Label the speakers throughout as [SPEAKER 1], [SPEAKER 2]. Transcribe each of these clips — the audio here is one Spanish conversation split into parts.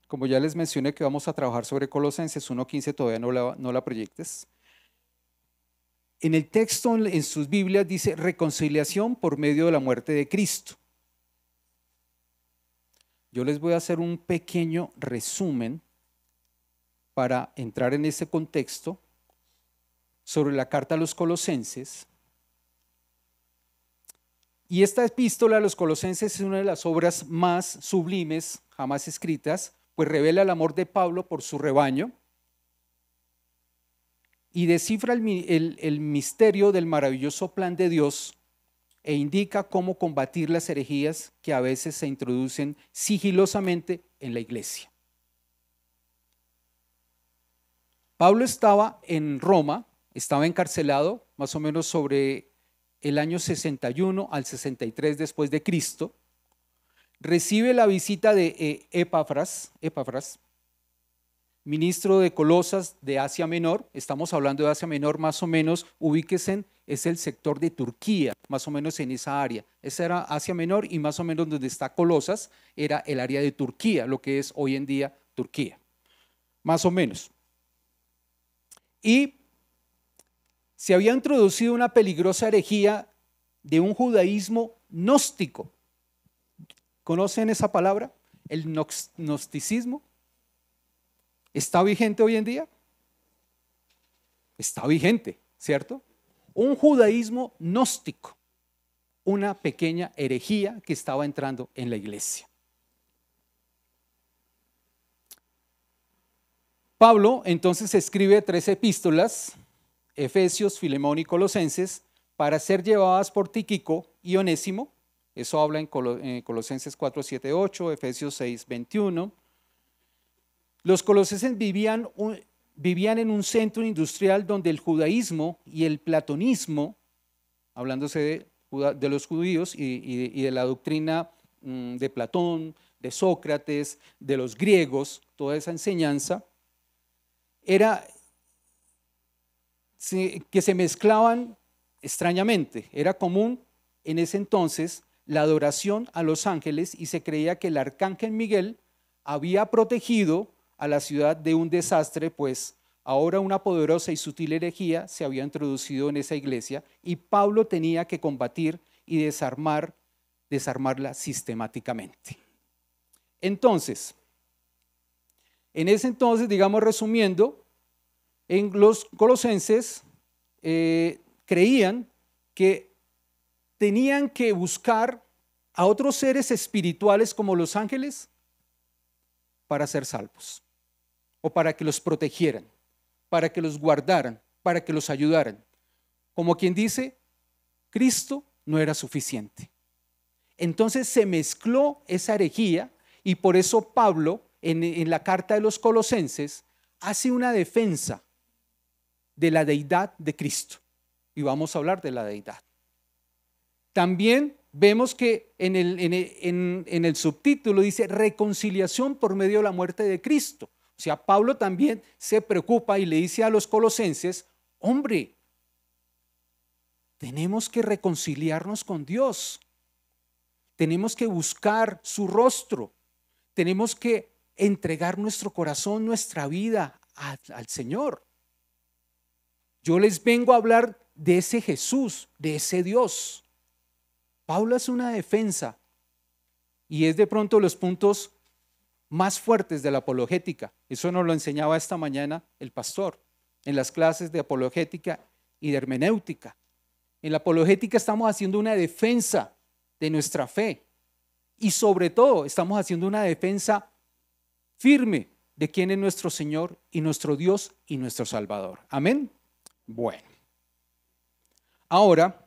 [SPEAKER 1] Como ya les mencioné que vamos a trabajar sobre Colosenses 1:15, todavía no la proyectes. En el texto, en sus Biblias, dice reconciliación por medio de la muerte de Cristo. Yo les voy a hacer un pequeño resumen para entrar en ese contexto sobre la carta a los Colosenses. Y esta epístola a los Colosenses es una de las obras más sublimes jamás escritas, pues revela el amor de Pablo por su rebaño y descifra el misterio del maravilloso plan de Dios e indica cómo combatir las herejías que a veces se introducen sigilosamente en la iglesia. Pablo estaba en Roma, estaba encarcelado más o menos sobre el año 61 al 63 después de Cristo. Recibe la visita de Epafras, ministro de Colosas de Asia Menor. Estamos hablando de Asia Menor, más o menos, ubíquense, es el sector de Turquía, más o menos en esa área. Esa era Asia Menor y más o menos donde está Colosas era el área de Turquía, lo que es hoy en día Turquía, más o menos. Y se había introducido una peligrosa herejía de un judaísmo gnóstico. ¿Conocen esa palabra? El gnosticismo. ¿Está vigente hoy en día? Está vigente, ¿cierto? Un judaísmo gnóstico, una pequeña herejía que estaba entrando en la iglesia. Pablo entonces escribe 3 epístolas, Efesios, Filemón y Colosenses, para ser llevadas por Tíquico y Onésimo. Eso habla en Colosenses 4, 7, 8, Efesios 6, 21. Los colosenses vivían en un centro industrial donde el judaísmo y el platonismo, hablándose de los judíos y de la doctrina de Platón, de Sócrates, de los griegos, toda esa enseñanza, que se mezclaban extrañamente. Era común en ese entonces la adoración a los ángeles y se creía que el arcángel Miguel había protegido a la ciudad de un desastre, pues ahora una poderosa y sutil herejía se había introducido en esa iglesia y Pablo tenía que combatir y desarmarla sistemáticamente. Entonces, en ese entonces, digamos resumiendo, en los colosenses creían que tenían que buscar a otros seres espirituales como los ángeles para ser salvos, o para que los protegieran, para que los guardaran, para que los ayudaran. Como quien dice, Cristo no era suficiente. Entonces se mezcló esa herejía y por eso Pablo en la carta de los Colosenses hace una defensa de la deidad de Cristo. Y vamos a hablar de la deidad. También vemos que en el subtítulo dice reconciliación por medio de la muerte de Cristo. O sea, Pablo también se preocupa y le dice a los colosenses, hombre, tenemos que reconciliarnos con Dios. Tenemos que buscar su rostro. Tenemos que entregar nuestro corazón, nuestra vida al Señor. Yo les vengo a hablar de ese Jesús, de ese Dios. Pablo hace una defensa y es de pronto los puntos más fuertes de la apologética. Eso nos lo enseñaba esta mañana el pastor en las clases de apologética y de hermenéutica. En la apologética estamos haciendo una defensa de nuestra fe y sobre todo estamos haciendo una defensa firme de quién es nuestro Señor y nuestro Dios y nuestro Salvador. Amén. Bueno, ahora,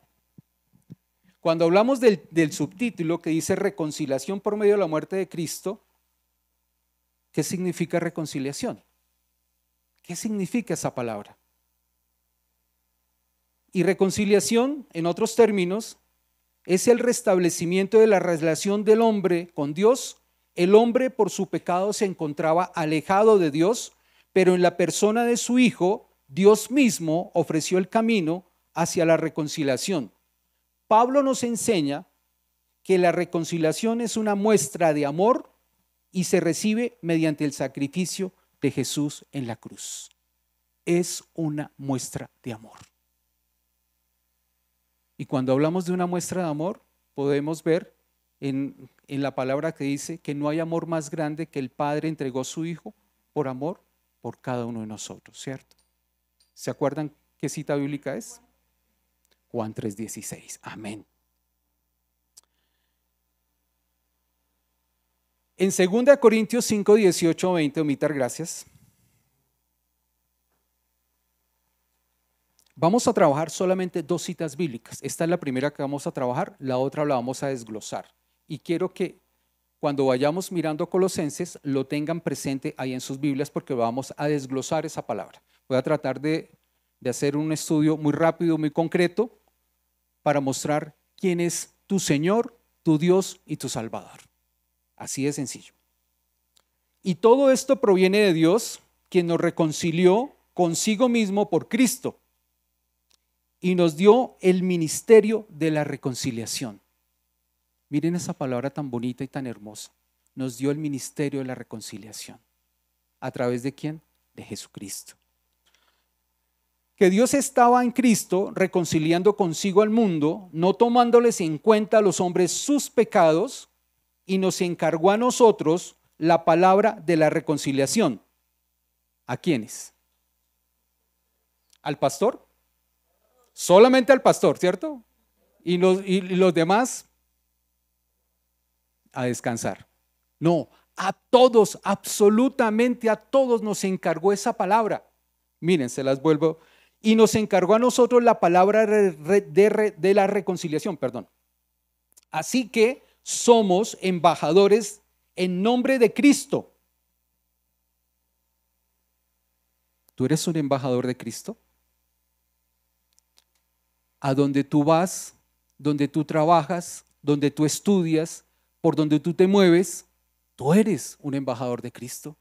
[SPEAKER 1] cuando hablamos del subtítulo que dice reconciliación por medio de la muerte de Cristo, ¿qué significa reconciliación? ¿Qué significa esa palabra? Y reconciliación, en otros términos, es el restablecimiento de la relación del hombre con Dios. El hombre por su pecado se encontraba alejado de Dios, pero en la persona de su Hijo, Dios mismo ofreció el camino hacia la reconciliación. Pablo nos enseña que la reconciliación es una muestra de amor y se recibe mediante el sacrificio de Jesús en la cruz. Es una muestra de amor. Y cuando hablamos de una muestra de amor, podemos ver en la palabra que dice que no hay amor más grande que el Padre entregó a su Hijo por amor por cada uno de nosotros, ¿cierto? ¿Se acuerdan qué cita bíblica es? Juan 3:16. Amén. En 2 Corintios 5:18-20, omitar, gracias. Vamos a trabajar solamente 2 citas bíblicas. Esta es la primera que vamos a trabajar, la otra la vamos a desglosar. Y quiero que cuando vayamos mirando Colosenses lo tengan presente ahí en sus Biblias porque vamos a desglosar esa palabra. Voy a tratar de hacer un estudio muy rápido, muy concreto para mostrar quién es tu Señor, tu Dios y tu Salvador. Así de sencillo. Y todo esto proviene de Dios, quien nos reconcilió consigo mismo por Cristo y nos dio el ministerio de la reconciliación. Miren esa palabra tan bonita y tan hermosa. Nos dio el ministerio de la reconciliación. ¿A través de quién? De Jesucristo. Que Dios estaba en Cristo reconciliando consigo al mundo, no tomándoles en cuenta a los hombres sus pecados, y nos encargó a nosotros la palabra de la reconciliación. ¿A quiénes? ¿Al pastor? Solamente al pastor, ¿cierto? Y los demás a descansar. No, a todos, absolutamente a todos nos encargó esa palabra. Miren, se las vuelvo. Y nos encargó a nosotros la palabra de la reconciliación, perdón. Así que somos embajadores en nombre de Cristo. ¿Tú eres un embajador de Cristo? A donde tú vas, donde tú trabajas, donde tú estudias, por donde tú te mueves, tú eres un embajador de Cristo.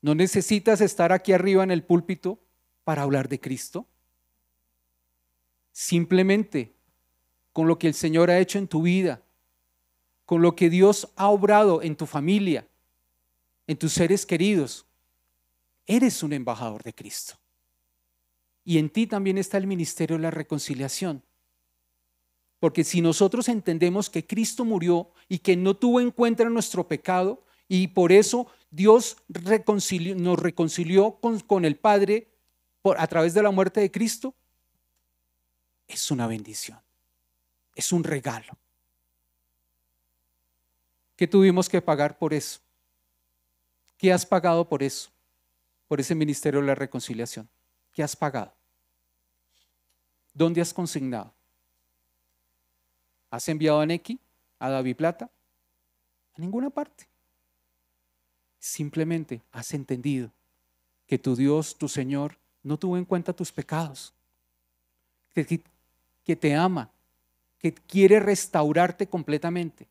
[SPEAKER 1] No necesitas estar aquí arriba en el púlpito para hablar de Cristo. Simplemente con lo que el Señor ha hecho en tu vida, con lo que Dios ha obrado en tu familia, en tus seres queridos, eres un embajador de Cristo. Y en ti también está el ministerio de la reconciliación. Porque si nosotros entendemos que Cristo murió y que no tuvo en cuenta nuestro pecado, y por eso Dios nos reconcilió con el Padre a través de la muerte de Cristo, es una bendición, es un regalo. ¿Qué tuvimos que pagar por eso? ¿Qué has pagado por eso? Por ese ministerio de la reconciliación. ¿Qué has pagado? ¿Dónde has consignado? ¿Has enviado a Neki, a David Plata? A ninguna parte. Simplemente has entendido que tu Dios, tu Señor, no tuvo en cuenta tus pecados, que te ama, que quiere restaurarte completamente.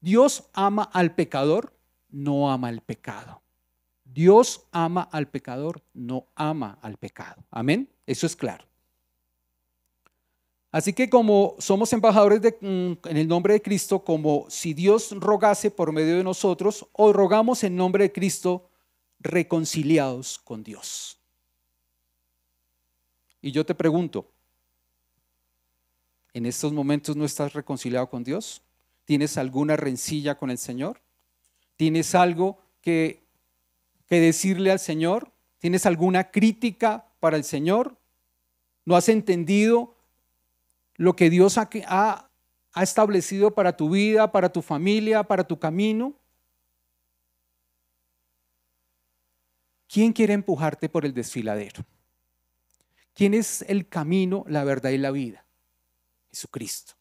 [SPEAKER 1] Dios ama al pecador, no ama el pecado. Dios ama al pecador, no ama al pecado. Amén. Eso es claro. Así que como somos embajadores en el nombre de Cristo, como si Dios rogase por medio de nosotros, o rogamos en nombre de Cristo reconciliados con Dios. Y yo te pregunto, ¿en estos momentos no estás reconciliado con Dios? ¿Tienes alguna rencilla con el Señor? ¿Tienes algo que decirle al Señor? ¿Tienes alguna crítica para el Señor? ¿No has entendido lo que Dios ha establecido para tu vida, para tu familia, para tu camino? ¿Quién quiere empujarte por el desfiladero? ¿Quién es el camino, la verdad y la vida? Jesucristo.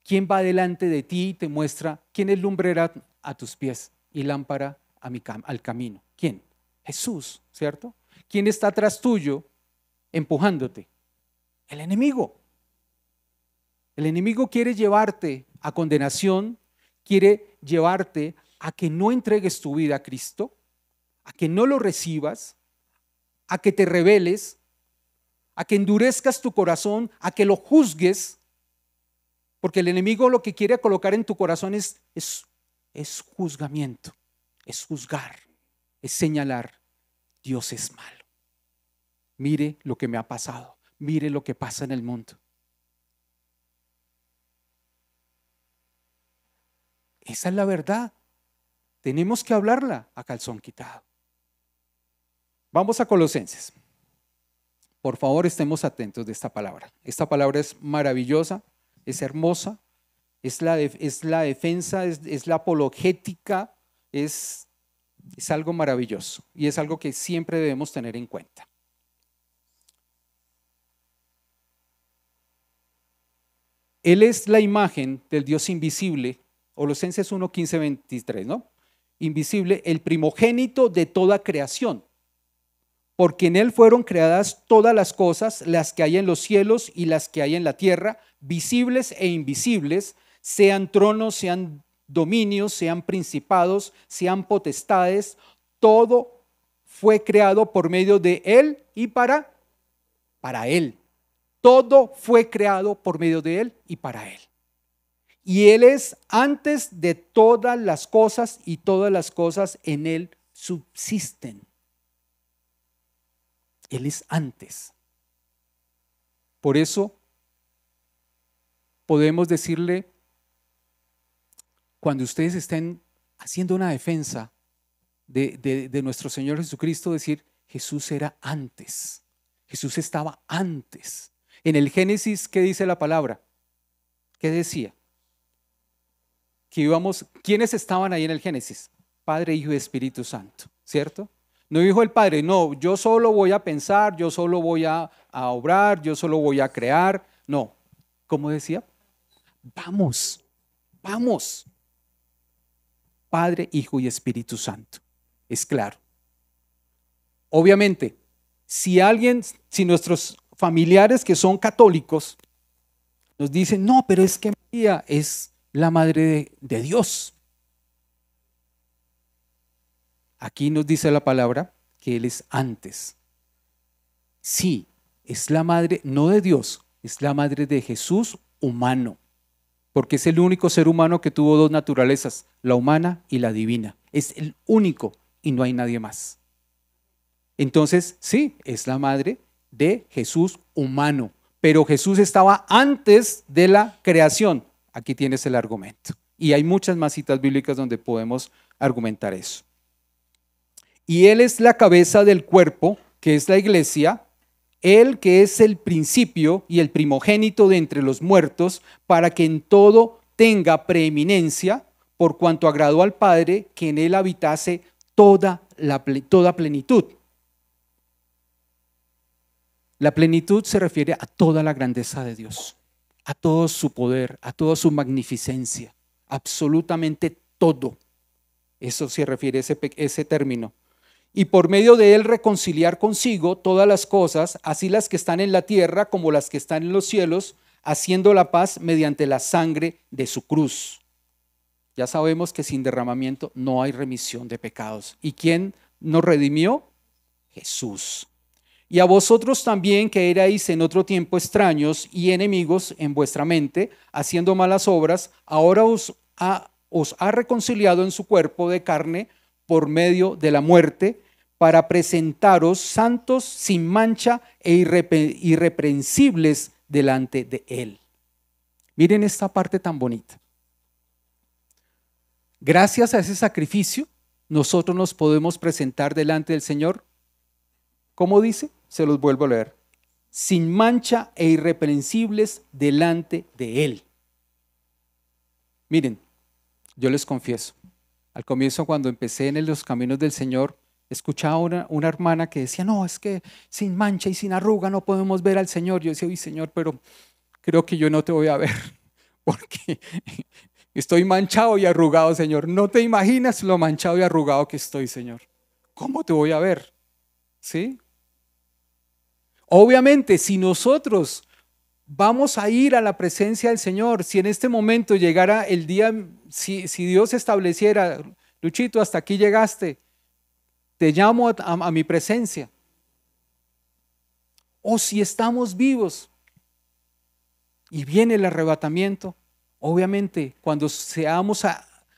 [SPEAKER 1] ¿Quién va delante de ti y te muestra quién es lumbrera a tus pies y lámpara al camino? ¿Quién? Jesús, ¿cierto? ¿Quién está atrás tuyo empujándote? El enemigo. El enemigo quiere llevarte a condenación, quiere llevarte a que no entregues tu vida a Cristo, a que no lo recibas, a que te rebeles, a que endurezcas tu corazón, a que lo juzgues, porque el enemigo lo que quiere colocar en tu corazón es es juzgamiento, es juzgar, es señalar. Dios es malo. Mire lo que me ha pasado, mire lo que pasa en el mundo. Esa es la verdad. Tenemos que hablarla a calzón quitado. Vamos a Colosenses. Por favor, estemos atentos de esta palabra. Esta palabra es maravillosa, es hermosa, es la defensa, es la apologética, es algo maravilloso y es algo que siempre debemos tener en cuenta. Él es la imagen del Dios invisible, Colosenses 1, 15, 23, ¿no? Invisible, el primogénito de toda creación, porque en Él fueron creadas todas las cosas, las que hay en los cielos y las que hay en la tierra, visibles e invisibles, sean tronos, sean dominios, sean principados, sean potestades, todo fue creado por medio de Él y para Él. Todo fue creado por medio de Él y para Él. Y Él es antes de todas las cosas y todas las cosas en Él subsisten. Él es antes. Por eso podemos decirle, cuando ustedes estén haciendo una defensa de nuestro Señor Jesucristo, decir, Jesús era antes. Jesús estaba antes. En el Génesis, ¿qué dice la palabra? ¿Qué decía? Que íbamos, ¿quiénes estaban ahí en el Génesis? Padre, Hijo y Espíritu Santo, ¿cierto? No dijo el Padre, no, yo solo voy a pensar, yo solo voy a obrar, yo solo voy a crear. No, ¿cómo decía? Vamos. Padre, Hijo y Espíritu Santo. Es claro. Obviamente, si nuestros familiares que son católicos nos dicen, no, pero es que María es la madre de Dios. Aquí nos dice la palabra que Él es antes. Sí, es la madre, no de Dios, es la madre de Jesús humano, porque es el único ser humano que tuvo dos naturalezas, la humana y la divina. Es el único y no hay nadie más. Entonces, sí, es la madre de Jesús humano, pero Jesús estaba antes de la creación. Aquí tienes el argumento. Y hay muchas más citas bíblicas donde podemos argumentar eso. Y Él es la cabeza del cuerpo, que es la iglesia, Él que es el principio y el primogénito de entre los muertos, para que en todo tenga preeminencia, por cuanto agradó al Padre que en Él habitase toda plenitud. La plenitud se refiere a toda la grandeza de Dios, a todo su poder, a toda su magnificencia, absolutamente todo. Eso se refiere ese término. Y por medio de Él reconciliar consigo todas las cosas, así las que están en la tierra como las que están en los cielos, haciendo la paz mediante la sangre de su cruz. Ya sabemos que sin derramamiento no hay remisión de pecados. ¿Y quién nos redimió? Jesús. Y a vosotros también, que erais en otro tiempo extraños y enemigos en vuestra mente, haciendo malas obras, ahora os ha reconciliado en su cuerpo de carne por medio de la muerte, para presentaros santos, sin mancha e irreprensibles delante de Él. Miren esta parte tan bonita. Gracias a ese sacrificio, nosotros nos podemos presentar delante del Señor. ¿Cómo dice? Se los vuelvo a leer. Sin mancha e irreprensibles delante de Él. Miren, yo les confieso, al comienzo cuando empecé en los caminos del Señor, escuchaba una hermana que decía, no, es que sin mancha y sin arruga no podemos ver al Señor. Yo decía, uy Señor, pero creo que yo no te voy a ver, porque estoy manchado y arrugado, Señor. No te imaginas lo manchado y arrugado que estoy, Señor. ¿Cómo te voy a ver? ¿Sí? Obviamente, si nosotros vamos a ir a la presencia del Señor, si en este momento llegara el día, si Dios estableciera, Luchito, hasta aquí llegaste, te llamo a mi presencia. O si estamos vivos y viene el arrebatamiento, obviamente cuando seamos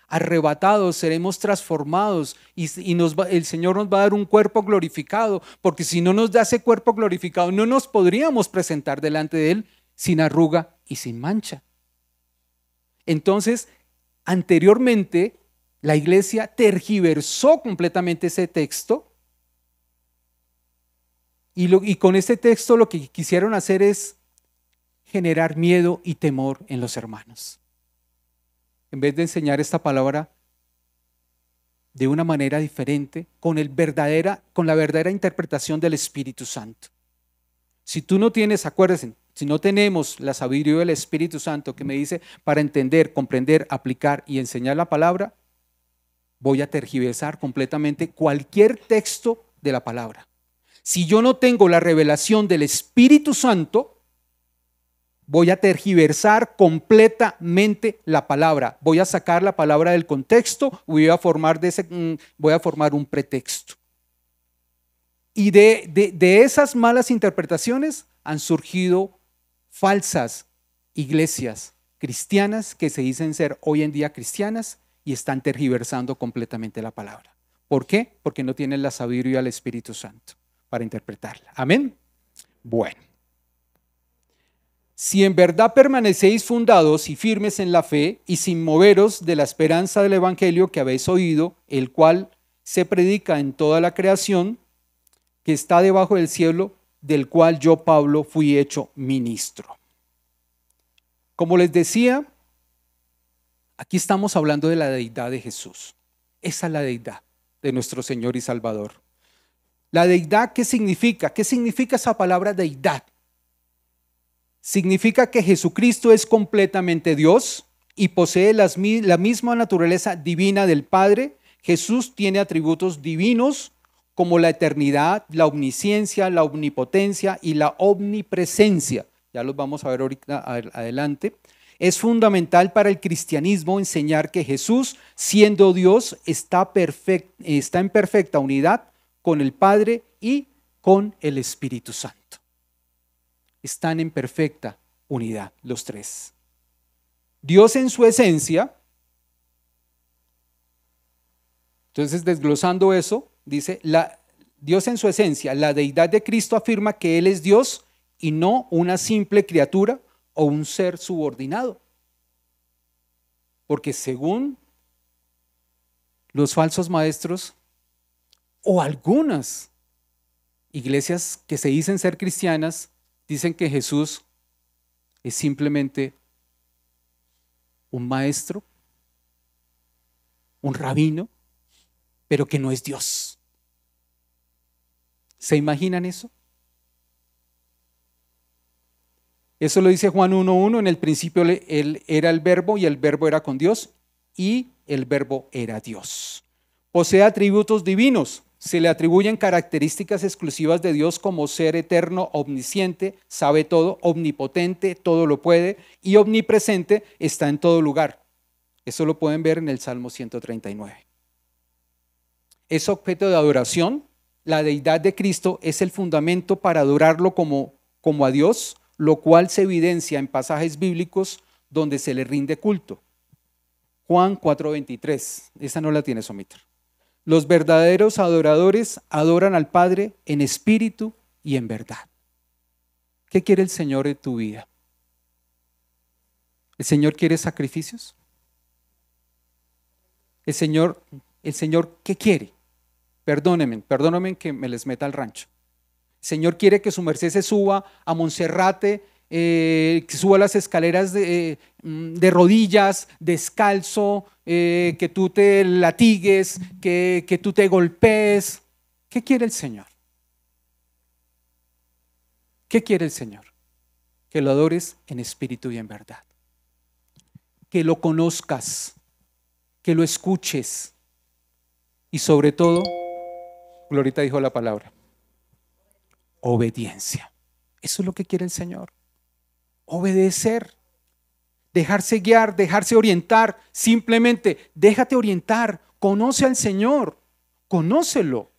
[SPEAKER 1] arrebatados, seremos transformados y el Señor nos va a dar un cuerpo glorificado, porque si no nos da ese cuerpo glorificado, no nos podríamos presentar delante de Él sin arruga y sin mancha. Entonces, anteriormente, la iglesia tergiversó completamente ese texto y con este texto lo que quisieron hacer es generar miedo y temor en los hermanos. En vez de enseñar esta palabra de una manera diferente, con la verdadera interpretación del Espíritu Santo. Si tú no tienes, acuérdense, si no tenemos la sabiduría del Espíritu Santo que me dice para entender, comprender, aplicar y enseñar la palabra, voy a tergiversar completamente cualquier texto de la palabra. Si yo no tengo la revelación del Espíritu Santo, voy a tergiversar completamente la palabra. Voy a sacar la palabra del contexto, voy a formar un pretexto. Y de esas malas interpretaciones han surgido falsas iglesias cristianas que se dicen ser hoy en día cristianas y están tergiversando completamente la palabra. ¿Por qué? Porque no tienen la sabiduría del Espíritu Santo para interpretarla. Amén. Bueno. Si en verdad permanecéis fundados y firmes en la fe y sin moveros de la esperanza del evangelio que habéis oído, el cual se predica en toda la creación que está debajo del cielo, del cual yo, Pablo, fui hecho ministro. Como les decía, aquí estamos hablando de la deidad de Jesús. Esa es la deidad de nuestro Señor y Salvador. La deidad, ¿qué significa? ¿Qué significa esa palabra deidad? Significa que Jesucristo es completamente Dios y posee la misma naturaleza divina del Padre. Jesús tiene atributos divinos como la eternidad, la omnisciencia, la omnipotencia y la omnipresencia. Ya los vamos a ver ahorita adelante. Es fundamental para el cristianismo enseñar que Jesús, siendo Dios, está en perfecta unidad con el Padre y con el Espíritu Santo. Están en perfecta unidad los tres. Dios en su esencia, entonces desglosando eso, dice, Dios en su esencia, la deidad de Cristo afirma que Él es Dios y no una simple criatura o un ser subordinado. Porque según los falsos maestros o algunas iglesias que se dicen ser cristianas, dicen que Jesús es simplemente un maestro, un rabino, pero que no es Dios. ¿Se imaginan eso? Eso lo dice Juan 1:1, en el principio él era el verbo y el verbo era con Dios y el verbo era Dios. Posee atributos divinos. Se le atribuyen características exclusivas de Dios como ser eterno, omnisciente, sabe todo, omnipotente, todo lo puede y omnipresente, está en todo lugar. Eso lo pueden ver en el Salmo 139. Es objeto de adoración. La deidad de Cristo es el fundamento para adorarlo como a Dios, lo cual se evidencia en pasajes bíblicos donde se le rinde culto. Juan 4:23, esa no la tiene, Somitar. Los verdaderos adoradores adoran al Padre en espíritu y en verdad. ¿Qué quiere el Señor de tu vida? ¿El Señor quiere sacrificios? ¿El Señor qué quiere? Perdónenme que me les meta al rancho. El Señor quiere que su merced se suba a Monserrate, que suba las escaleras de rodillas, descalzo, que tú te latigues, que tú te golpees. ¿Qué quiere el Señor? ¿Qué quiere el Señor? Que lo adores en espíritu y en verdad. Que lo conozcas, que lo escuches y sobre todo, Glorita dijo la palabra, obediencia. Eso es lo que quiere el Señor. Obedecer, dejarse guiar, dejarse orientar. Simplemente déjate orientar, conoce al Señor, conócelo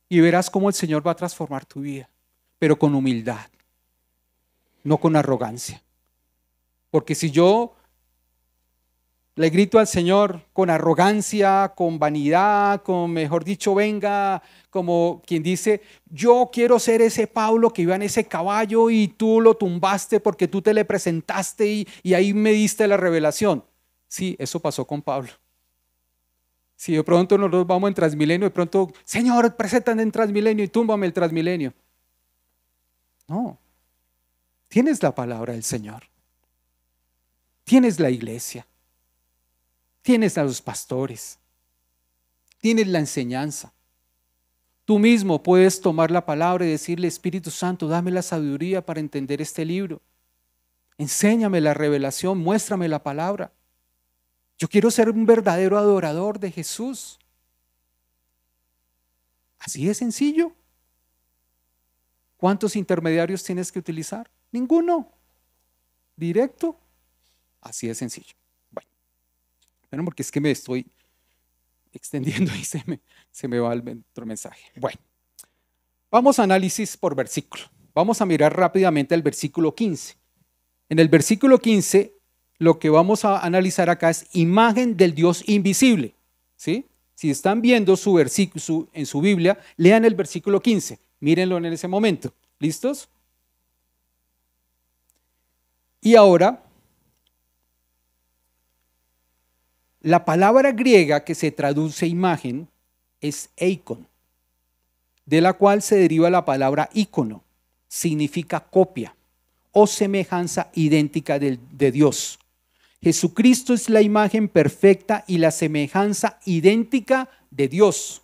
[SPEAKER 1] y verás cómo el Señor va a transformar tu vida, pero con humildad, no con arrogancia. Porque si yo Le grito al Señor con arrogancia, con vanidad, con, mejor dicho, venga, como quien dice, yo quiero ser ese Pablo que iba en ese caballo y tú lo tumbaste porque tú te le presentaste y ahí me diste la revelación. Sí, eso pasó con Pablo. Si de pronto nosotros vamos en Transmilenio, de pronto, Señor, preséntame en Transmilenio y túmbame el Transmilenio. No, tienes la palabra del Señor, tienes la iglesia, tienes a los pastores, tienes la enseñanza. Tú mismo puedes tomar la palabra y decirle, Espíritu Santo, dame la sabiduría para entender este libro. Enséñame la revelación, muéstrame la palabra. Yo quiero ser un verdadero adorador de Jesús. Así de sencillo. ¿Cuántos intermediarios tienes que utilizar? Ninguno. Directo. Así de sencillo. Bueno, porque es que me estoy extendiendo y se me va el otro mensaje. Bueno, vamos a análisis por versículo. Vamos a mirar rápidamente el versículo 15. En el versículo 15, lo que vamos a analizar acá es imagen del Dios invisible. ¿Sí? Si están viendo su versículo en su Biblia, lean el versículo 15. Mírenlo en ese momento. ¿Listos? Y ahora, la palabra griega que se traduce imagen es eikon, de la cual se deriva la palabra ícono. Significa copia o semejanza idéntica de Dios. Jesucristo es la imagen perfecta y la semejanza idéntica de Dios,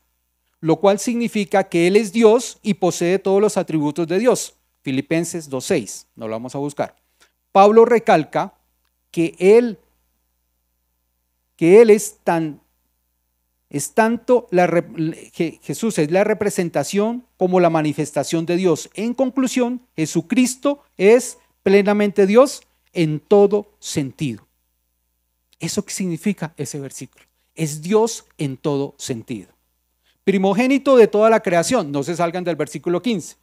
[SPEAKER 1] lo cual significa que Él es Dios y posee todos los atributos de Dios. Filipenses 2:6, no lo vamos a buscar. Pablo recalca que Él es tanto que Jesús es la representación como la manifestación de Dios. En conclusión, Jesucristo es plenamente Dios en todo sentido. ¿Eso qué significa ese versículo? Es Dios en todo sentido. Primogénito de toda la creación, no se salgan del versículo 15.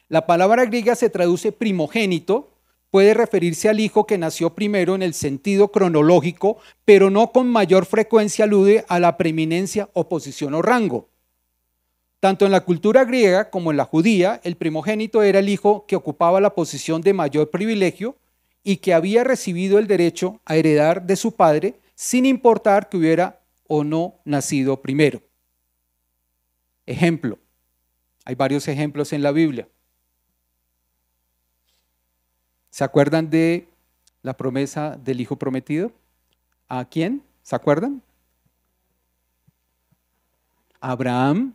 [SPEAKER 1] La palabra griega se traduce primogénito, puede referirse al hijo que nació primero en el sentido cronológico, pero no con mayor frecuencia alude a la preeminencia o posición o rango. Tanto en la cultura griega como en la judía, el primogénito era el hijo que ocupaba la posición de mayor privilegio y que había recibido el derecho a heredar de su padre sin importar que hubiera o no nacido primero. Ejemplo, hay varios ejemplos en la Biblia. ¿Se acuerdan de la promesa del hijo prometido? ¿A quién? ¿Se acuerdan? Abraham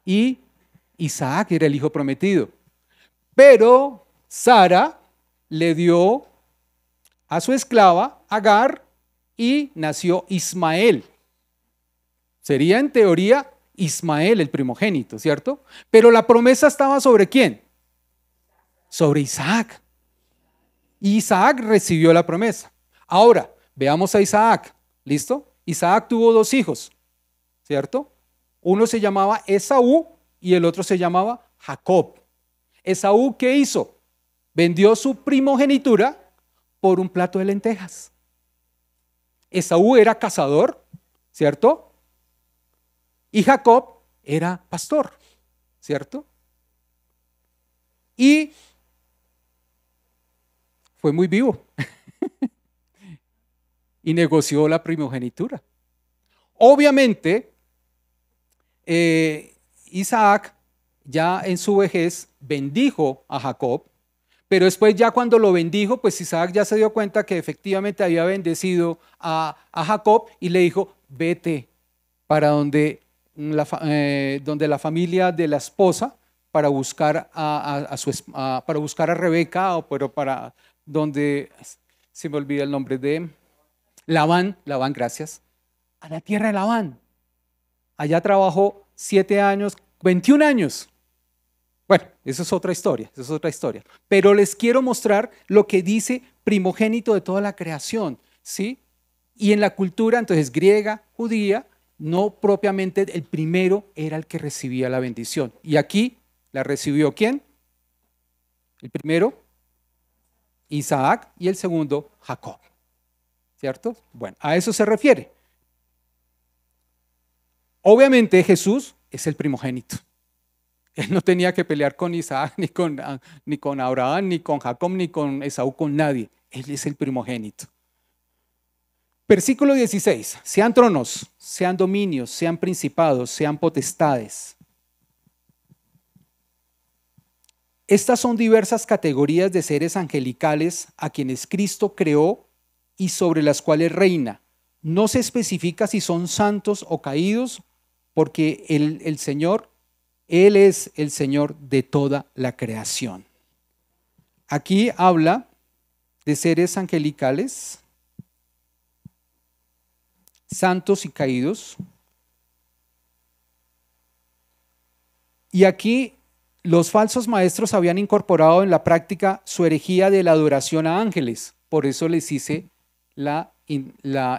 [SPEAKER 1] y Isaac era el hijo prometido. Pero Sara le dio a su esclava Agar y nació Ismael. Sería en teoría Ismael el primogénito, ¿cierto? Pero la promesa estaba ¿sobre quién? Sobre Isaac. Y Isaac recibió la promesa. Ahora, veamos a Isaac. ¿Listo? Isaac tuvo dos hijos, ¿cierto? Uno se llamaba Esaú y el otro se llamaba Jacob. Esaú, ¿qué hizo? Vendió su primogenitura por un plato de lentejas. Esaú era cazador, ¿cierto? Y Jacob era pastor, ¿cierto? Y fue muy vivo y negoció la primogenitura. Obviamente, Isaac ya en su vejez bendijo a Jacob, pero después ya cuando lo bendijo, pues Isaac ya se dio cuenta que efectivamente había bendecido a Jacob y le dijo, vete para donde la familia de la esposa para buscar para buscar a Rebeca, pero para donde, se me olvida el nombre de Labán, gracias, a la tierra de Labán. Allá trabajó 7 años, 21 años. Bueno, eso es otra historia, Pero les quiero mostrar lo que dice primogénito de toda la creación, ¿sí? Y en la cultura, entonces, griega, judía, no propiamente el primero era el que recibía la bendición. Y aquí la recibió ¿quién? El primero, Isaac, y el segundo, Jacob. ¿cierto? Bueno, a eso se refiere. Obviamente Jesús es el primogénito. Él no tenía que pelear con Isaac, ni con Abraham, ni con Jacob, ni con Esaú, con nadie. Él es el primogénito. Versículo 16. Sean tronos, sean dominios, sean principados, sean potestades. Estas son diversas categorías de seres angelicales a quienes Cristo creó y sobre las cuales reina. No se especifica si son santos o caídos, porque el Señor, Él es el Señor de toda la creación. Aquí habla de seres angelicales, santos y caídos. Y aquí los falsos maestros habían incorporado en la práctica su herejía de la adoración a ángeles. Por eso les hice la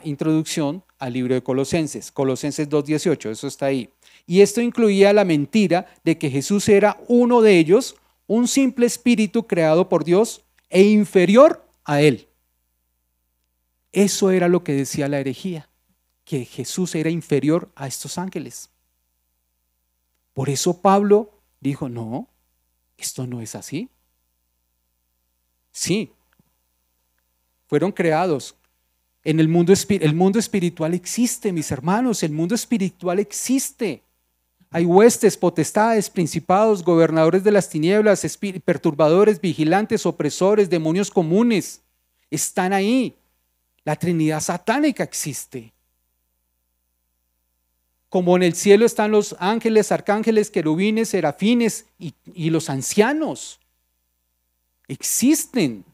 [SPEAKER 1] introducción al libro de Colosenses 2:18, eso está ahí. Y esto incluía la mentira de que Jesús era uno de ellos, un simple espíritu creado por Dios e inferior a él. Eso era lo que decía la herejía, que Jesús era inferior a estos ángeles. Por eso Pablo dijo, no, esto no es así. Sí, fueron creados. En el mundo espiritual existe, mis hermanos, el mundo espiritual existe. Hay huestes, potestades, principados, gobernadores de las tinieblas, perturbadores, vigilantes, opresores, demonios comunes. Están ahí. La Trinidad satánica existe. Como en el cielo están los ángeles, arcángeles, querubines, serafines y los ancianos. Existen.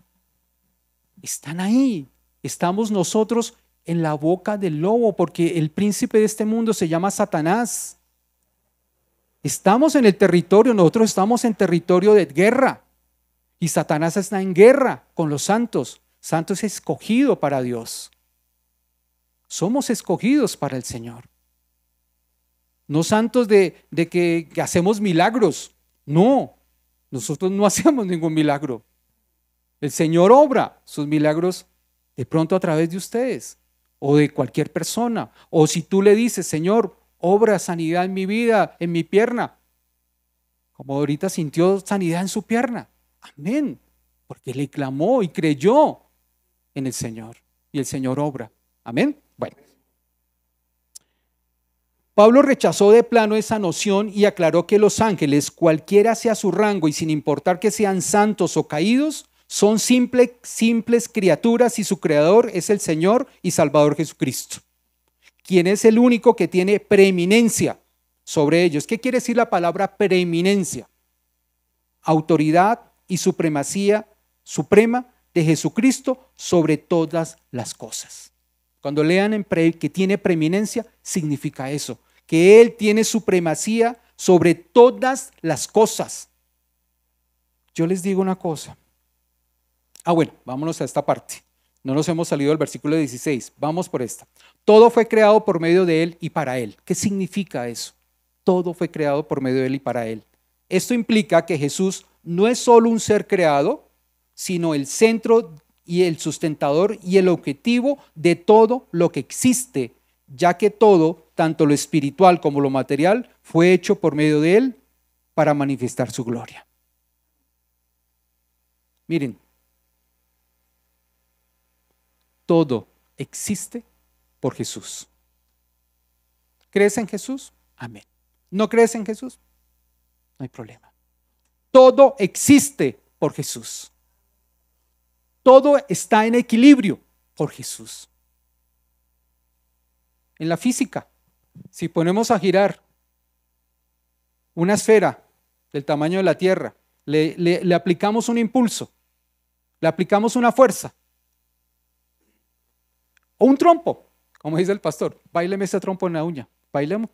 [SPEAKER 1] Están ahí. Estamos nosotros en la boca del lobo, porque el príncipe de este mundo se llama Satanás. Estamos en el territorio, nosotros estamos en territorio de guerra. Y Satanás está en guerra con los santos. Santo es escogido para Dios. Somos escogidos para el Señor. No santos de que hacemos milagros. No, nosotros no hacemos ningún milagro. El Señor obra sus milagros de pronto a través de ustedes o de cualquier persona. O si tú le dices, Señor, obra sanidad en mi vida, en mi pierna. Como ahorita sintió sanidad en su pierna. Amén. Porque le clamó y creyó en el Señor. Y el Señor obra. Amén. Bueno. Pablo rechazó de plano esa noción y aclaró que los ángeles, cualquiera sea su rango y sin importar que sean santos o caídos, son simples criaturas y su creador es el Señor y Salvador Jesucristo, quien es el único que tiene preeminencia sobre ellos. ¿Qué quiere decir la palabra preeminencia? Autoridad y supremacía suprema de Jesucristo sobre todas las cosas. Cuando lean en que tiene preeminencia, significa eso, que Él tiene supremacía sobre todas las cosas. Yo les digo una cosa. Bueno, vámonos a esta parte. No nos hemos salido del versículo 16. Vamos por esta. Todo fue creado por medio de Él y para Él. ¿Qué significa eso? Todo fue creado por medio de Él y para Él. Esto implica que Jesús no es solo un ser creado, sino el centro y el sustentador y el objetivo de todo lo que existe, ya que todo, tanto lo espiritual como lo material, fue hecho por medio de Él para manifestar su gloria. Miren, todo existe por Jesús. ¿Crees en Jesús? Amén. ¿No crees en Jesús? No hay problema. Todo existe por Jesús. Todo está en equilibrio por Jesús. En la física, si ponemos a girar una esfera del tamaño de la Tierra, le aplicamos un impulso, le aplicamos una fuerza, o un trompo, como dice el pastor, báileme ese trompo en la uña,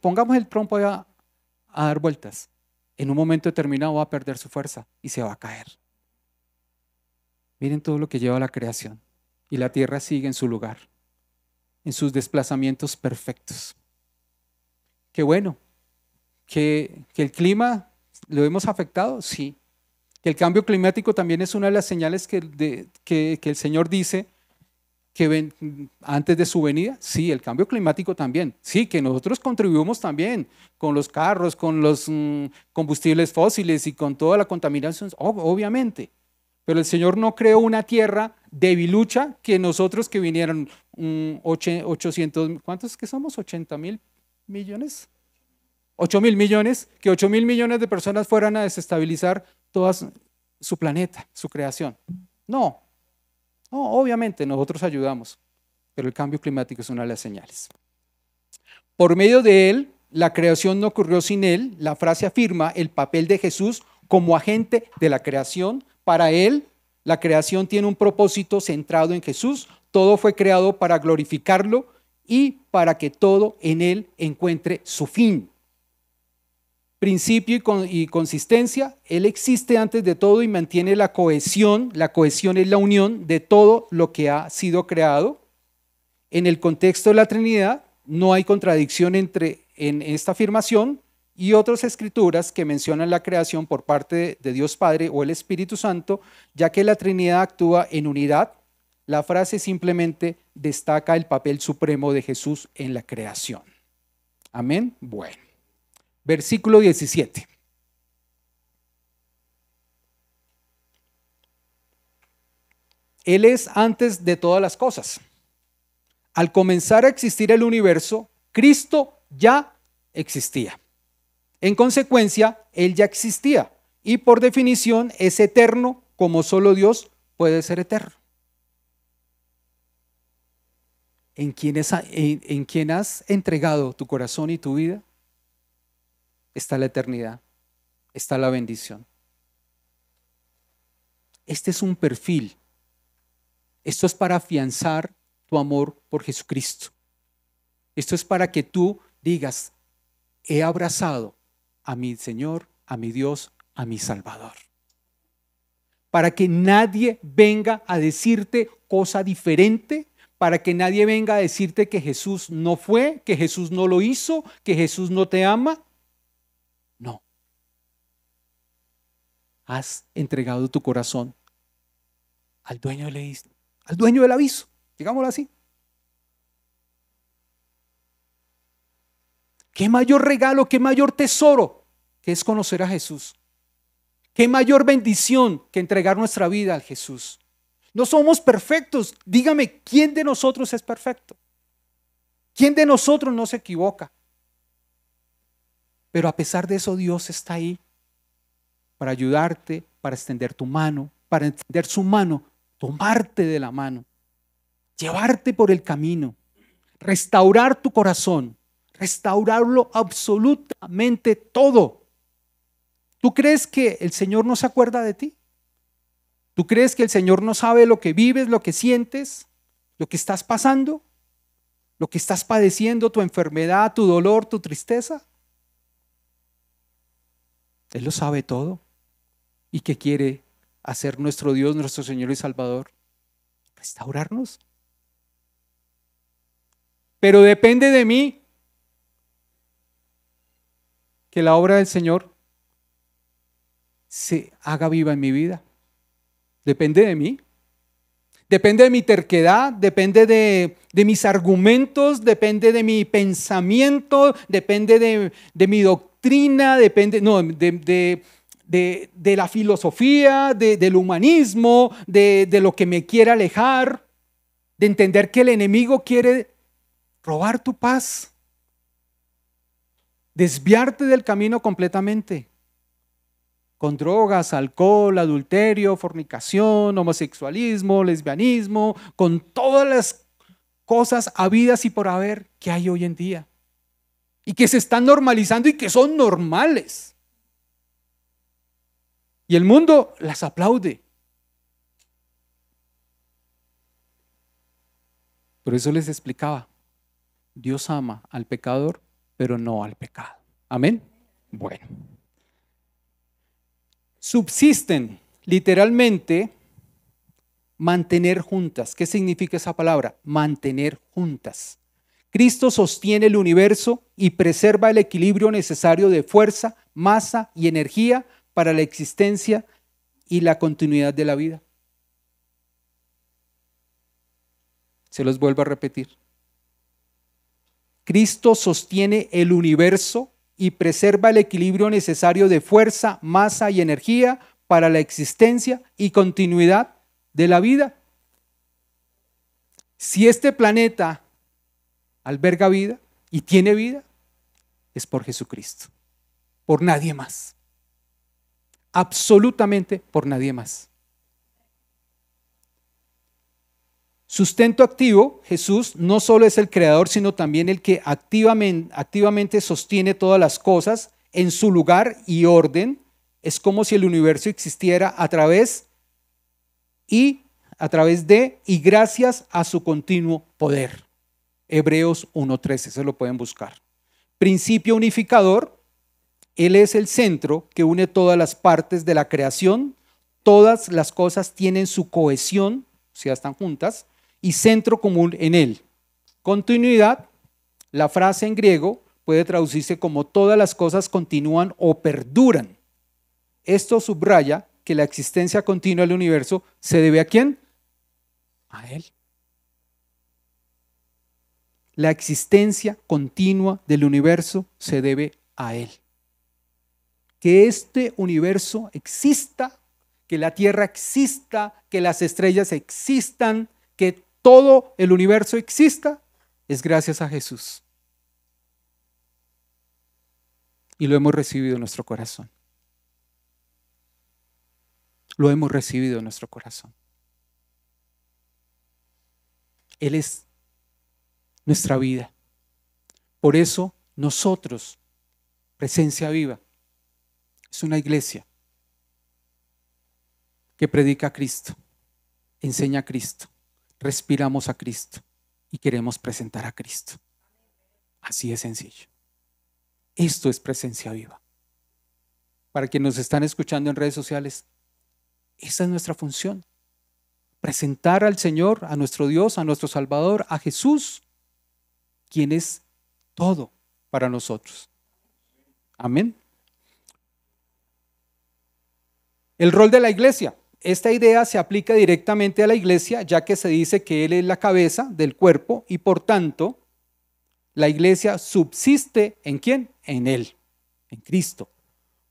[SPEAKER 1] pongamos el trompo a dar vueltas. En un momento determinado va a perder su fuerza y se va a caer. Miren todo lo que lleva la creación y la tierra sigue en su lugar, en sus desplazamientos perfectos. Qué bueno, que el clima lo hemos afectado, sí. Que el cambio climático también es una de las señales que el Señor dice antes de su venida? Sí, el cambio climático también. Sí, que nosotros contribuimos también con los carros, con los combustibles fósiles y con toda la contaminación, obviamente. Pero el Señor no creó una tierra debilucha que nosotros que vinieran 800, ¿cuántos que somos? 80.000 millones. 8.000 millones, que 8.000 millones de personas fueran a desestabilizar toda su planeta, su creación. No, no, obviamente nosotros ayudamos, pero el cambio climático es una de las señales. Por medio de él, la creación no ocurrió sin él. La frase afirma el papel de Jesús como agente de la creación. Para él, la creación tiene un propósito centrado en Jesús. Todo fue creado para glorificarlo y para que todo en él encuentre su fin. Principio y consistencia, él existe antes de todo y mantiene la cohesión. La cohesión es la unión de todo lo que ha sido creado. En el contexto de la Trinidad, no hay contradicción en esta afirmación y otras escrituras que mencionan la creación por parte de Dios Padre o el Espíritu Santo, ya que la Trinidad actúa en unidad. La frase simplemente destaca el papel supremo de Jesús en la creación. Amén. Bueno. Versículo 17. Él es antes de todas las cosas. Al comenzar a existir el universo, Cristo ya existía. En consecuencia, Él ya existía y por definición es eterno como solo Dios puede ser eterno. ¿En quién has entregado tu corazón y tu vida? Está la eternidad, está la bendición. Este es un perfil. Esto es para afianzar tu amor por Jesucristo. Esto es para que tú digas, he abrazado a mi Señor, a mi Dios, a mi Salvador. Para que nadie venga a decirte cosa diferente, para que nadie venga a decirte que Jesús no fue, que Jesús no lo hizo, que Jesús no te ama. No. Has entregado tu corazón al dueño del aviso, digámoslo así. ¿Qué mayor regalo, qué mayor tesoro que es conocer a Jesús? ¿Qué mayor bendición que entregar nuestra vida a Jesús? No somos perfectos. Dígame, ¿quién de nosotros es perfecto? ¿Quién de nosotros no se equivoca? Pero a pesar de eso, Dios está ahí para ayudarte, para extender tu mano, para extender su mano, tomarte de la mano, llevarte por el camino, restaurar tu corazón, restaurarlo absolutamente todo. ¿Tú crees que el Señor no se acuerda de ti? ¿Tú crees que el Señor no sabe lo que vives, lo que sientes, lo que estás pasando, lo que estás padeciendo, tu enfermedad, tu dolor, tu tristeza? Él lo sabe todo. ¿Y qué quiere hacer nuestro Dios, nuestro Señor y Salvador? Restaurarnos. Pero depende de mí que la obra del Señor se haga viva en mi vida. Depende de mí. Depende de mi terquedad, depende de mis argumentos, depende de mi pensamiento, depende de mi doctrina, depende de la filosofía, del humanismo, de lo que me quiera alejar, de entender que el enemigo quiere robar tu paz, desviarte del camino completamente. Con drogas, alcohol, adulterio, fornicación, homosexualismo, lesbianismo, con todas las cosas habidas y por haber que hay hoy en día y que se están normalizando y que son normales. Y el mundo las aplaude. Por eso les explicaba, Dios ama al pecador, pero no al pecado. Amén. Bueno. Subsisten, literalmente, mantener juntas. ¿Qué significa esa palabra? Mantener juntas. Cristo sostiene el universo y preserva el equilibrio necesario de fuerza, masa y energía para la existencia y la continuidad de la vida. Se los vuelvo a repetir. Cristo sostiene el universo y preserva el equilibrio necesario de fuerza, masa y energía para la existencia y continuidad de la vida. Si este planeta alberga vida y tiene vida, es por Jesucristo, por nadie más. Absolutamente por nadie más. Sustento activo, Jesús no solo es el creador, sino también el que activamente sostiene todas las cosas en su lugar y orden. Es como si el universo existiera a través de y gracias a su continuo poder. Hebreos 1:13, se lo pueden buscar. Principio unificador, Él es el centro que une todas las partes de la creación. Todas las cosas tienen su cohesión, o sea, están juntas, y centro común en Él. Continuidad, la frase en griego puede traducirse como todas las cosas continúan o perduran. Esto subraya que la existencia continua del universo se debe ¿a quién? A Él. La existencia continua del universo se debe a Él. Que este universo exista, que la Tierra exista, que las estrellas existan, que todo el universo exista, es gracias a Jesús. Y lo hemos recibido en nuestro corazón. Lo hemos recibido en nuestro corazón. Él es nuestra vida. Por eso nosotros, Presencia Viva, es una iglesia que predica a Cristo, enseña a Cristo, respiramos a Cristo y queremos presentar a Cristo. Así de sencillo. Esto es Presencia Viva. Para quienes nos están escuchando en redes sociales, esa es nuestra función. Presentar al Señor, a nuestro Dios, a nuestro Salvador, a Jesús, quien es todo para nosotros. Amén. El rol de la iglesia. Esta idea se aplica directamente a la iglesia, ya que se dice que Él es la cabeza del cuerpo y por tanto la iglesia subsiste ¿en quién? En Él, en Cristo.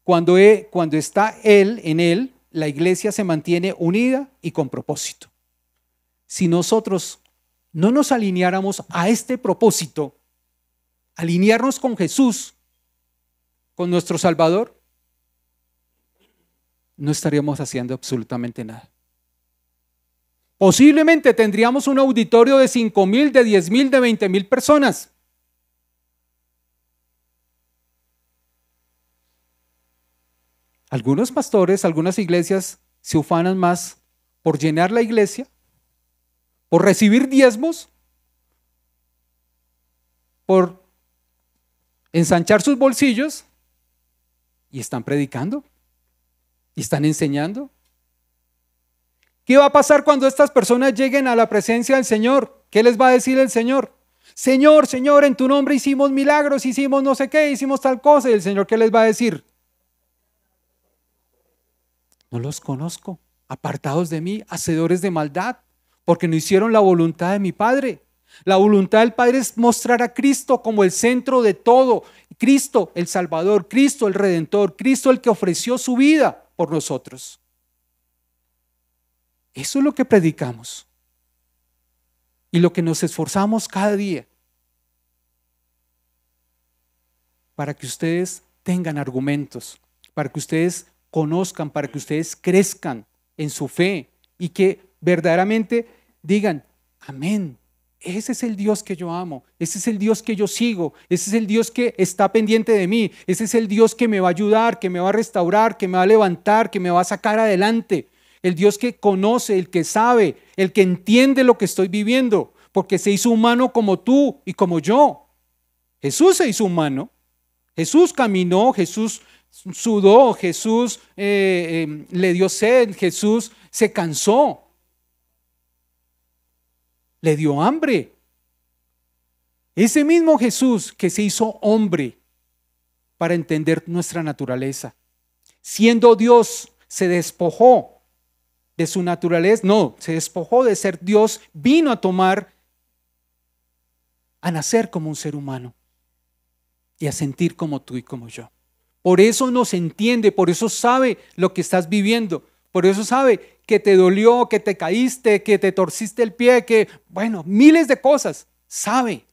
[SPEAKER 1] Cuando está Él, en Él, la iglesia se mantiene unida y con propósito. Si nosotros no nos alineáramos a este propósito, alinearnos con Jesús, con nuestro Salvador, no estaríamos haciendo absolutamente nada. Posiblemente tendríamos un auditorio de 5,000, de 10,000, de 20,000 personas. Algunos pastores, algunas iglesias se ufanan más por llenar la iglesia, por recibir diezmos, por ensanchar sus bolsillos y están predicando y están enseñando. ¿Qué va a pasar cuando estas personas lleguen a la presencia del Señor? ¿Qué les va a decir el Señor? Señor, Señor, en tu nombre hicimos milagros, hicimos no sé qué, hicimos tal cosa. ¿Y el Señor qué les va a decir? No los conozco, apartados de mí, hacedores de maldad, porque no hicieron la voluntad de mi Padre. La voluntad del Padre es mostrar a Cristo como el centro de todo. Cristo el Salvador, Cristo el Redentor, Cristo el que ofreció su vida por nosotros. Eso es lo que predicamos y lo que nos esforzamos cada día para que ustedes tengan argumentos, para que ustedes conozcan, para que ustedes crezcan en su fe y que verdaderamente digan, amén, ese es el Dios que yo amo, ese es el Dios que yo sigo, ese es el Dios que está pendiente de mí, ese es el Dios que me va a ayudar, que me va a restaurar, que me va a levantar, que me va a sacar adelante. El Dios que conoce, el que sabe, el que entiende lo que estoy viviendo, porque se hizo humano como tú y como yo. Jesús se hizo humano, Jesús caminó, Jesús sudó, Jesús le dio sed, Jesús se cansó, le dio hambre. Ese mismo Jesús que se hizo hombre para entender nuestra naturaleza, siendo Dios, se despojó de su naturaleza, no, se despojó de ser Dios, vino a tomar a nacer como un ser humano y a sentir como tú y como yo. Por eso nos entiende, por eso sabe lo que estás viviendo, por eso sabe que te dolió, que te caíste, que te torciste el pie, que, bueno, miles de cosas, sabe.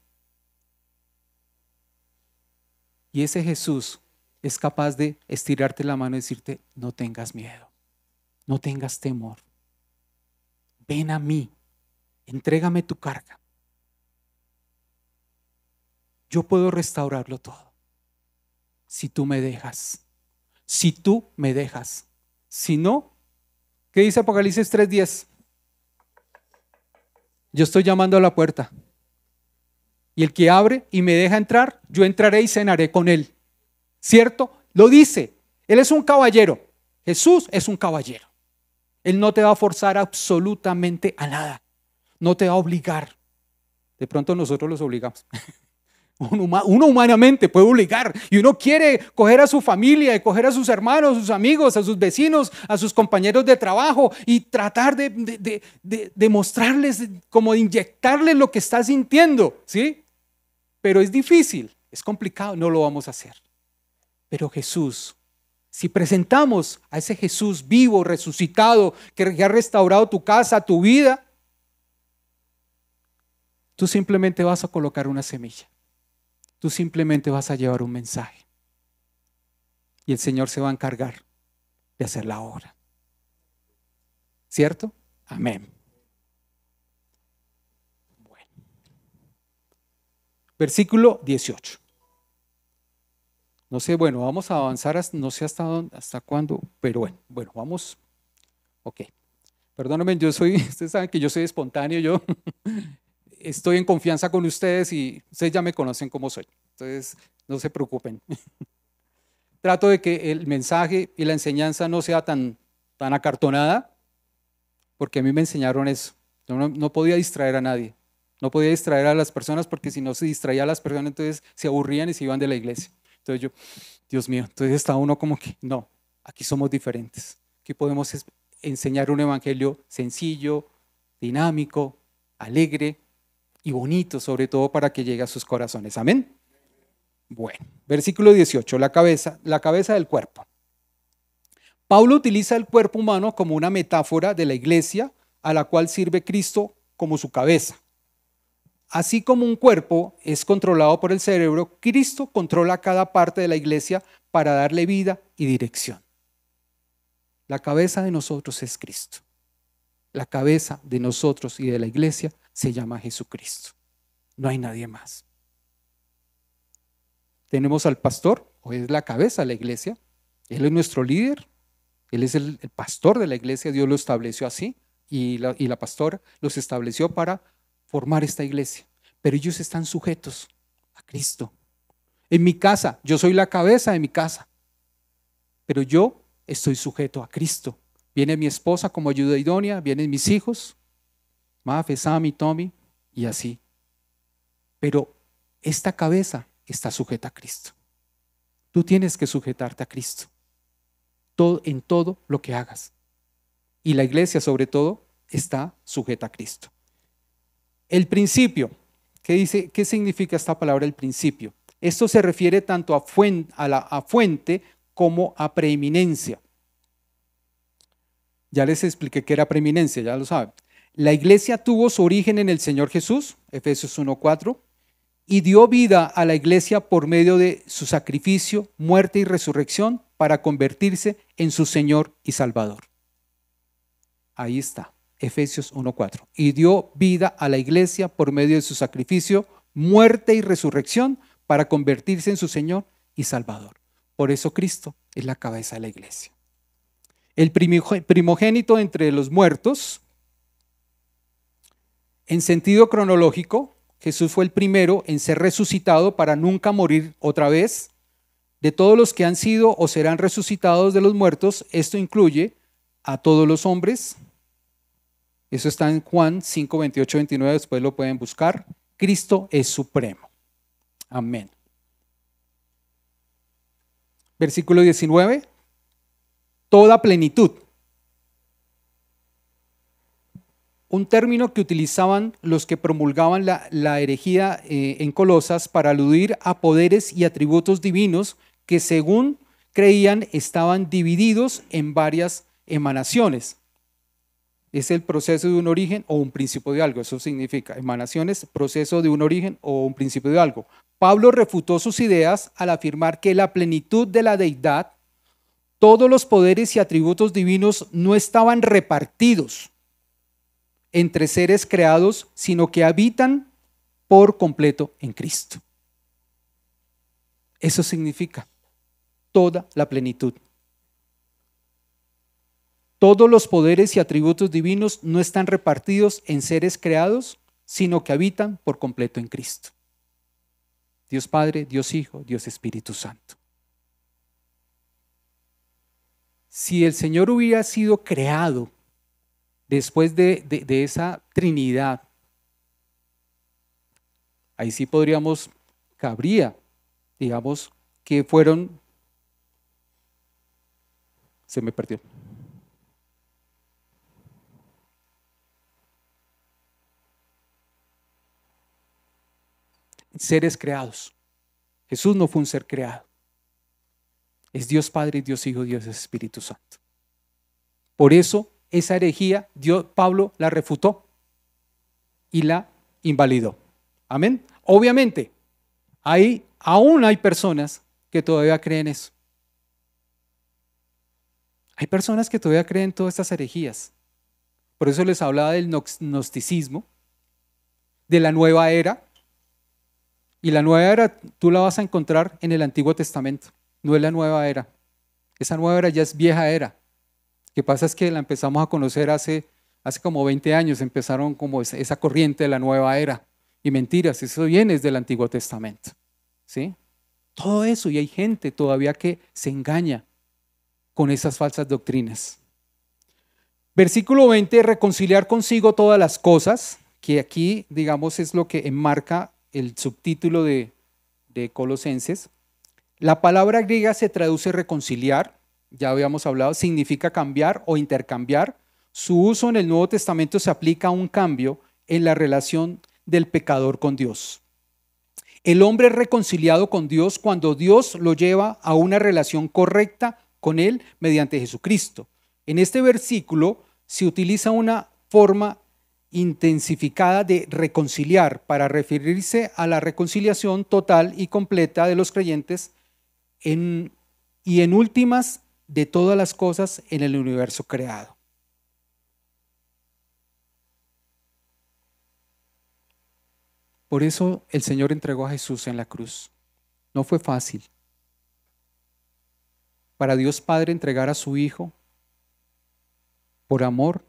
[SPEAKER 1] Y ese Jesús es capaz de estirarte la mano y decirte, no tengas miedo, no tengas temor, ven a mí, entrégame tu carga. Yo puedo restaurarlo todo. Si tú me dejas, si tú me dejas. Si no, ¿qué dice Apocalipsis 3:10? Yo estoy llamando a la puerta. Y el que abre y me deja entrar, yo entraré y cenaré con él. ¿Cierto? Lo dice. Él es un caballero. Jesús es un caballero. Él no te va a forzar absolutamente a nada. No te va a obligar. De pronto nosotros los obligamos. Uno humanamente puede obligar y uno quiere coger a su familia y coger a sus hermanos, a sus amigos, a sus vecinos, a sus compañeros de trabajo y tratar de mostrarles, como de inyectarles lo que está sintiendo, ¿sí? Pero es difícil, es complicado, no lo vamos a hacer. Pero Jesús, si presentamos a ese Jesús vivo, resucitado, que ha restaurado tu casa, tu vida, tú simplemente vas a colocar una semilla. Tú simplemente vas a llevar un mensaje y el Señor se va a encargar de hacer la obra. ¿Cierto? Amén. Bueno. Versículo 18. No sé, bueno, vamos a avanzar, no sé hasta cuándo, pero bueno, vamos. Ok. Perdónenme, ustedes saben que yo soy espontáneo, yo estoy en confianza con ustedes y ustedes ya me conocen como soy. Entonces, no se preocupen. Trato de que el mensaje y la enseñanza no sea tan acartonada, porque a mí me enseñaron eso. Yo no podía distraer a nadie. No podía distraer a las personas porque si no se distraía a las personas, entonces se aburrían y se iban de la iglesia. Entonces yo, Dios mío, entonces está uno como que, no, aquí somos diferentes. Aquí podemos enseñar un evangelio sencillo, dinámico, alegre y bonito, sobre todo para que llegue a sus corazones. Amén. Bueno, versículo 18, la cabeza del cuerpo. Pablo utiliza el cuerpo humano como una metáfora de la iglesia a la cual sirve Cristo como su cabeza. Así como un cuerpo es controlado por el cerebro, Cristo controla cada parte de la iglesia para darle vida y dirección. La cabeza de nosotros es Cristo. La cabeza de nosotros y de la iglesia se llama Jesucristo. No hay nadie más. Tenemos al pastor, o es la cabeza de la iglesia. Él es nuestro líder. Él es el pastor de la iglesia. Dios lo estableció así. Y la pastora los estableció para formar esta iglesia. Pero ellos están sujetos a Cristo. En mi casa, yo soy la cabeza de mi casa. Pero yo estoy sujeto a Cristo. Viene mi esposa como ayuda idónea, vienen mis hijos, Mafe, Sammy, Tommy, y así. Pero esta cabeza está sujeta a Cristo. Tú tienes que sujetarte a Cristo en todo lo que hagas. Y la iglesia, sobre todo, está sujeta a Cristo. El principio, ¿qué significa esta palabra, el principio? Esto se refiere tanto a fuente como a preeminencia. Ya les expliqué qué era preeminencia, ya lo saben. La iglesia tuvo su origen en el Señor Jesús, Efesios 1:4, y dio vida a la iglesia por medio de su sacrificio, muerte y resurrección para convertirse en su Señor y Salvador. Ahí está, Efesios 1:4. Y dio vida a la iglesia por medio de su sacrificio, muerte y resurrección para convertirse en su Señor y Salvador. Por eso Cristo es la cabeza de la iglesia. El primogénito entre los muertos, en sentido cronológico, Jesús fue el primero en ser resucitado para nunca morir otra vez. De todos los que han sido o serán resucitados de los muertos, esto incluye a todos los hombres. Eso está en Juan 5, 28, 29, después lo pueden buscar. Cristo es supremo. Amén. Versículo 19. Toda plenitud. un término que utilizaban los que promulgaban la herejía en Colosas para aludir a poderes y atributos divinos que según creían estaban divididos en varias emanaciones. Es el proceso de un origen o un principio de algo, eso significa emanaciones, proceso de un origen o un principio de algo. Pablo refutó sus ideas al afirmar que la plenitud de la deidad, todos los poderes y atributos divinos no estaban repartidos entre seres creados, sino que habitan por completo en Cristo. Eso significa toda la plenitud. Todos los poderes y atributos divinos no están repartidos en seres creados, sino que habitan por completo en Cristo. Dios Padre, Dios Hijo, Dios Espíritu Santo. Si el Señor hubiera sido creado después de esa Trinidad, ahí sí cabría, digamos, que fueron, se me perdió. Seres creados. Jesús no fue un ser creado. Es Dios Padre, Dios Hijo, Dios Espíritu Santo. Por eso esa herejía, Pablo la refutó y la invalidó. Amén. Obviamente, aún hay personas que todavía creen eso. Hay personas que todavía creen todas estas herejías. Por eso les hablaba del gnosticismo, de la nueva era. Y la nueva era tú la vas a encontrar en el Antiguo Testamento. No es la nueva era. Esa nueva era ya es vieja era. Lo que pasa es que la empezamos a conocer hace como 20 años. Empezaron como esa corriente de la nueva era. Y mentiras, eso viene desde el Antiguo Testamento. ¿Sí? Todo eso, y hay gente todavía que se engaña con esas falsas doctrinas. Versículo 20, reconciliar consigo todas las cosas, que aquí, digamos, es lo que enmarca el subtítulo de Colosenses. La palabra griega se traduce reconciliar, ya habíamos hablado, significa cambiar o intercambiar. Su uso en el Nuevo Testamento se aplica a un cambio en la relación del pecador con Dios. El hombre es reconciliado con Dios cuando Dios lo lleva a una relación correcta con Él mediante Jesucristo. En este versículo se utiliza una forma intensificada de reconciliar para referirse a la reconciliación total y completa de los creyentes y en últimas de todas las cosas en el universo creado. Por eso el Señor entregó a Jesús en la cruz. No fue fácil. Para Dios Padre entregar a su Hijo por amor,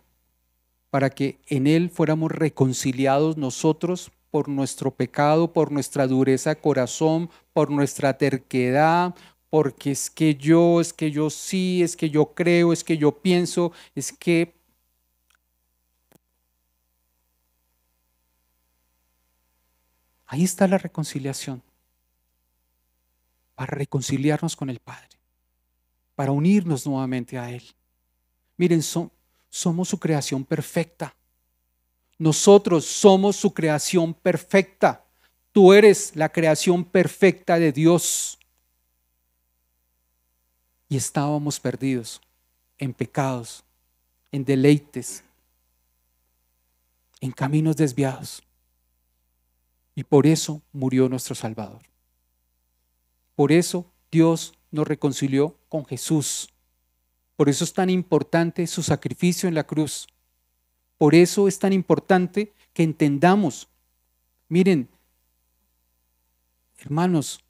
[SPEAKER 1] para que en Él fuéramos reconciliados nosotros por nuestro pecado, por nuestra dureza de corazón, por nuestra terquedad, porque es que yo sí, es que yo creo, es que yo pienso, es que... Ahí está la reconciliación, para reconciliarnos con el Padre, para unirnos nuevamente a Él. Miren, somos su creación perfecta. Nosotros somos su creación perfecta. Tú eres la creación perfecta de Dios. Y estábamos perdidos en pecados, en deleites, en caminos desviados. Y por eso murió nuestro Salvador. Por eso Dios nos reconcilió con Jesús. Por eso es tan importante su sacrificio en la cruz. Por eso es tan importante que entendamos. Miren, hermanos,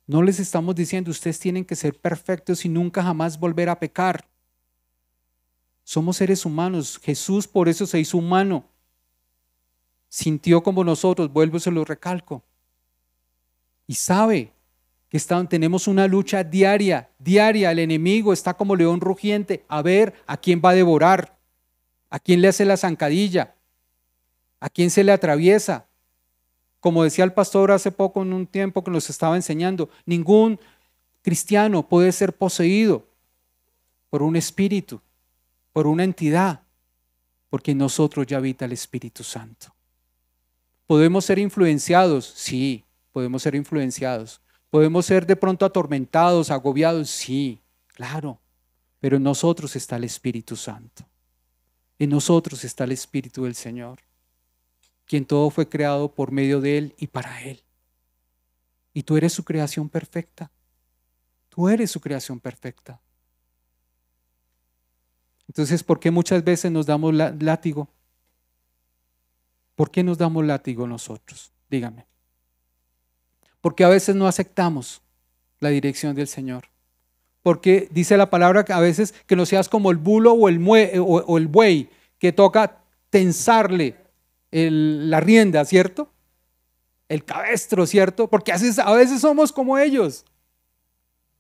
[SPEAKER 1] no les estamos diciendo ustedes tienen que ser perfectos y nunca jamás volver a pecar. Somos seres humanos. Jesús por eso se hizo humano. Sintió como nosotros, vuelvo y se lo recalco. Y sabe que tenemos una lucha diaria. El enemigo está como león rugiente a ver a quién va a devorar, a quién le hace la zancadilla, a quién se le atraviesa. Como decía el pastor hace poco en un tiempo que nos estaba enseñando, ningún cristiano puede ser poseído por un espíritu, por una entidad. Porque en nosotros ya habita el Espíritu Santo. ¿Podemos ser influenciados? Sí, podemos ser influenciados. ¿Podemos ser de pronto atormentados, agobiados? Sí, claro. Pero en nosotros está el Espíritu Santo. En nosotros está el Espíritu del Señor, quien todo fue creado por medio de Él y para Él. Y tú eres su creación perfecta. Tú eres su creación perfecta. Entonces, ¿por qué muchas veces nos damos látigo? ¿Por qué nos damos látigo nosotros? Dígame. Porque a veces no aceptamos la dirección del Señor. Porque dice la palabra que a veces que no seas como el bulo o el buey, que toca tensarle la rienda, ¿cierto? El cabestro, ¿cierto? Porque a veces somos como ellos.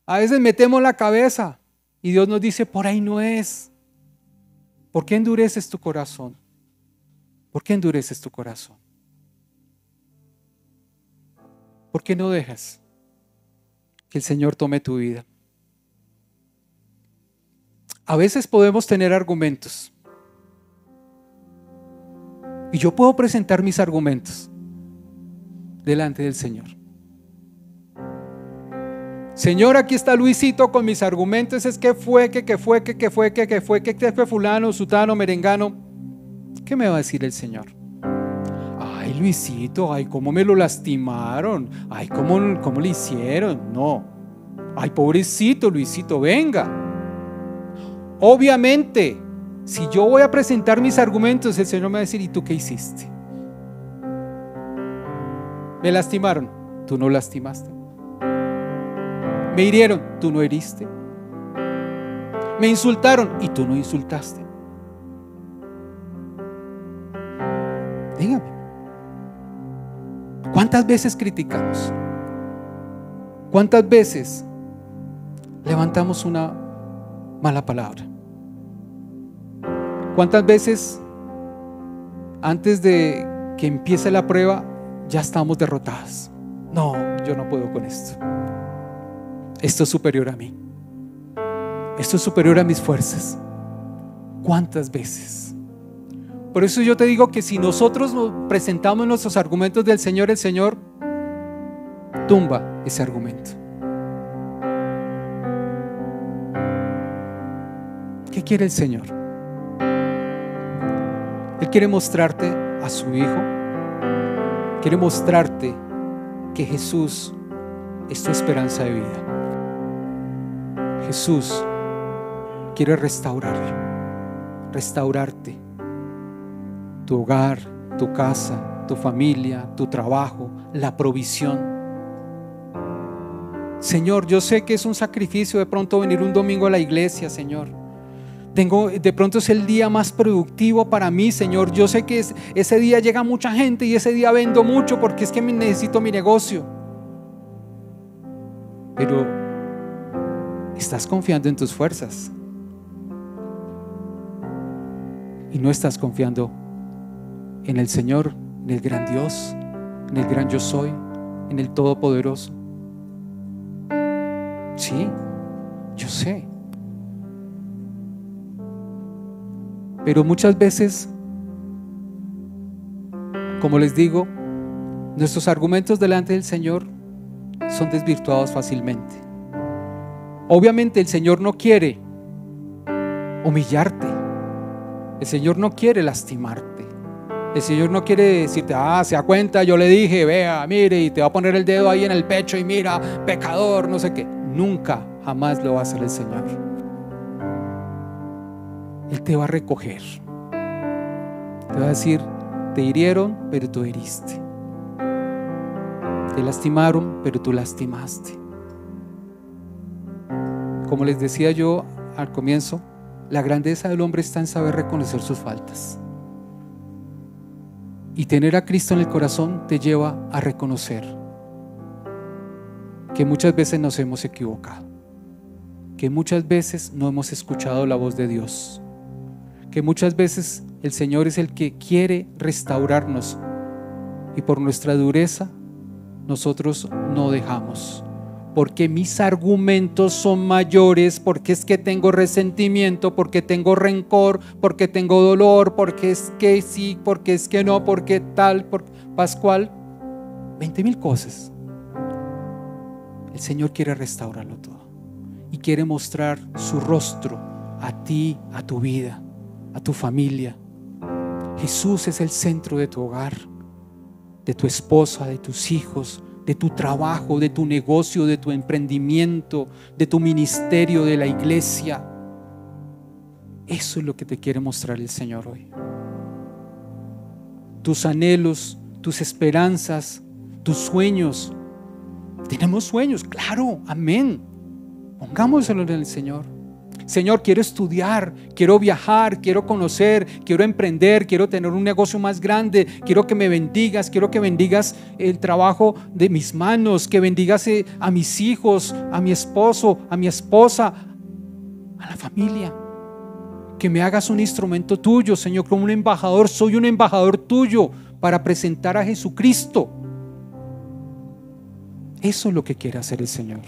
[SPEAKER 1] A veces metemos la cabeza y Dios nos dice, por ahí no es. ¿Por qué endureces tu corazón? ¿Por qué endureces tu corazón? ¿Por qué no dejas que el Señor tome tu vida? A veces podemos tener argumentos. Y yo puedo presentar mis argumentos delante del Señor. Señor, aquí está Luisito con mis argumentos. Es que fue fulano, sutano, merengano. ¿Qué me va a decir el Señor? Ay, Luisito, ay, cómo me lo lastimaron. Ay, cómo le hicieron. No. Ay, pobrecito Luisito, venga. Obviamente, si yo voy a presentar mis argumentos, el Señor me va a decir, ¿y tú qué hiciste? Me lastimaron, tú no lastimaste. Me hirieron, tú no heriste. Me insultaron y tú no insultaste. Dígame, ¿cuántas veces criticamos? ¿Cuántas veces levantamos una mala palabra? ¿Cuántas veces antes de que empiece la prueba ya estamos derrotadas? No, yo no puedo con esto. Esto es superior a mí. Esto es superior a mis fuerzas. ¿Cuántas veces? Por eso yo te digo que si nosotros nos presentamos nuestros argumentos del Señor, el Señor tumba ese argumento. ¿Qué quiere el Señor? Él quiere mostrarte a su Hijo. Quiere mostrarte que Jesús es tu esperanza de vida. Jesús quiere restaurarte, tu hogar, tu casa, tu familia, tu trabajo, la provisión. Señor, yo sé que es un sacrificio de pronto venir un domingo a la iglesia, Señor. De pronto es el día más productivo para mí, Señor. Yo sé que ese día llega mucha gente y ese día vendo mucho porque es que necesito mi negocio. Pero estás confiando en tus fuerzas y no estás confiando en el Señor, en el gran Dios, en el gran yo soy, en el Todopoderoso. Sí, yo sé. Pero muchas veces, como les digo, nuestros argumentos delante del Señor son desvirtuados fácilmente. Obviamente el Señor no quiere humillarte. El Señor no quiere lastimarte. El Señor no quiere decirte, se da cuenta, yo le dije, vea, mire, y te va a poner el dedo ahí en el pecho y mira, pecador, no sé qué. Nunca, jamás lo va a hacer el Señor. Él te va a recoger. Te va a decir, te hirieron, pero tú heriste. Te lastimaron, pero tú lastimaste. Como les decía yo al comienzo, la grandeza del hombre está en saber reconocer sus faltas. Y tener a Cristo en el corazón te lleva a reconocer que muchas veces nos hemos equivocado, que muchas veces no hemos escuchado la voz de Dios, que muchas veces el Señor es el que quiere restaurarnos y por nuestra dureza nosotros no dejamos, porque mis argumentos son mayores, porque es que tengo resentimiento, porque tengo rencor, porque tengo dolor, porque es que sí, porque es que no, porque tal, porque Pascual, 20,000 cosas. El Señor quiere restaurarlo todo y quiere mostrar su rostro a ti, a tu vida, a tu familia. Jesús es el centro de tu hogar, de tu esposa, de tus hijos, de tu trabajo, de tu negocio, de tu emprendimiento, de tu ministerio, de la iglesia. Eso es lo que te quiere mostrar el Señor hoy. Tus anhelos, tus esperanzas, tus sueños. Tenemos sueños, claro, amén. Pongámoselo en el Señor. Señor, quiero estudiar, quiero viajar, quiero conocer, quiero emprender, quiero tener un negocio más grande, quiero que me bendigas, quiero que bendigas el trabajo de mis manos, que bendigas a mis hijos, a mi esposo, a mi esposa, a la familia. Que me hagas un instrumento tuyo, Señor, como un embajador. Soy un embajador tuyo para presentar a Jesucristo. Eso es lo que quiere hacer el Señor.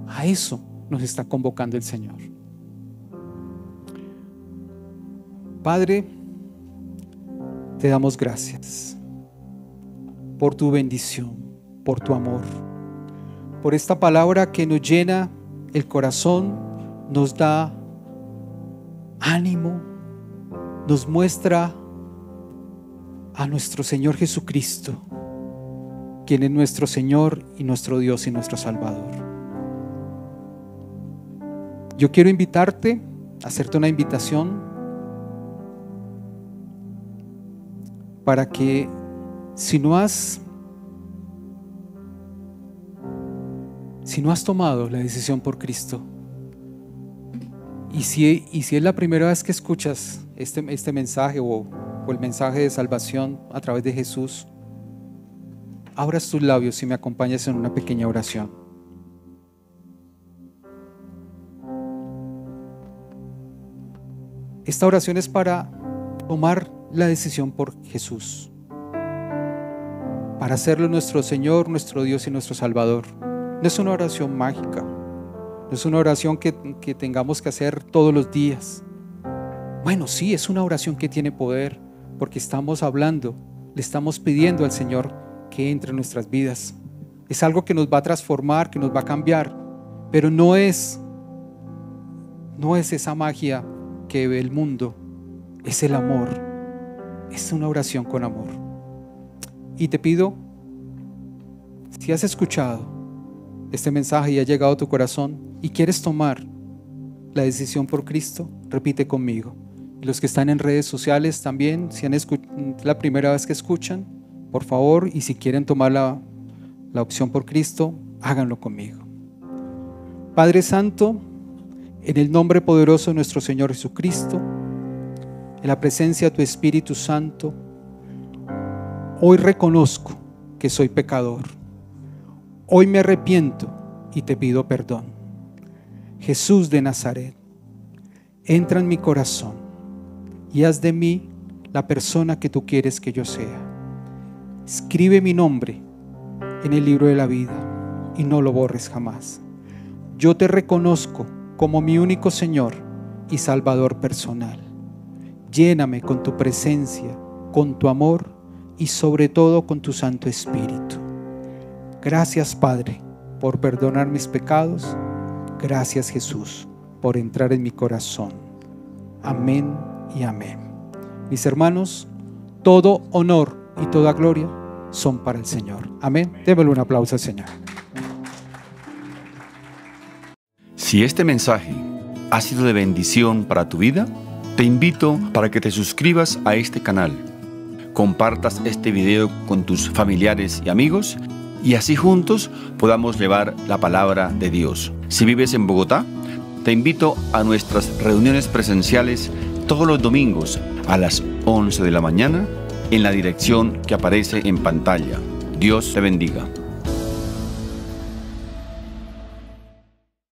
[SPEAKER 1] A eso nos está convocando el Señor. Padre, te damos gracias por tu bendición, por tu amor, por esta palabra que nos llena el corazón, nos da ánimo, nos muestra a nuestro Señor Jesucristo, quien es nuestro Señor y nuestro Dios y nuestro Salvador. Yo quiero invitarte, hacerte una invitación para que si no has tomado la decisión por Cristo, y si es la primera vez que escuchas este mensaje o el mensaje de salvación a través de Jesús, abras tus labios y me acompañes en una pequeña oración. Esta oración es para tomar la decisión por Jesús, para hacerlo nuestro Señor, nuestro Dios y nuestro Salvador. No es una oración mágica, no es una oración que tengamos que hacer todos los días. Bueno, sí, es una oración que tiene poder, porque estamos hablando, le estamos pidiendo al Señor que entre en nuestras vidas. Es algo que nos va a transformar, que nos va a cambiar, pero no es esa magia que ve el mundo, es el amor, es una oración con amor. Y te pido, si has escuchado este mensaje y ha llegado a tu corazón y quieres tomar la decisión por Cristo, repite conmigo. Y los que están en redes sociales también, si es la primera vez que escuchan, por favor, y si quieren tomar la opción por Cristo, háganlo conmigo. Padre Santo, en el nombre poderoso de nuestro Señor Jesucristo, en la presencia de tu Espíritu Santo, hoy reconozco que soy pecador. Hoy me arrepiento y te pido perdón. Jesús de Nazaret, entra en mi corazón y haz de mí la persona que tú quieres que yo sea. Escribe mi nombre en el libro de la vida y no lo borres jamás. Yo te reconozco como mi único Señor y Salvador personal. Lléname con tu presencia, con tu amor y sobre todo con tu Santo Espíritu. Gracias, Padre, por perdonar mis pecados. Gracias, Jesús, por entrar en mi corazón. Amén y amén. Mis hermanos, todo honor y toda gloria son para el Señor. Amén. Démosle un aplauso al Señor.
[SPEAKER 2] Si este mensaje ha sido de bendición para tu vida, te invito para que te suscribas a este canal, compartas este video con tus familiares y amigos y así juntos podamos llevar la palabra de Dios. Si vives en Bogotá, te invito a nuestras reuniones presenciales todos los domingos a las 11 de la mañana en la dirección que aparece en pantalla. Dios te bendiga.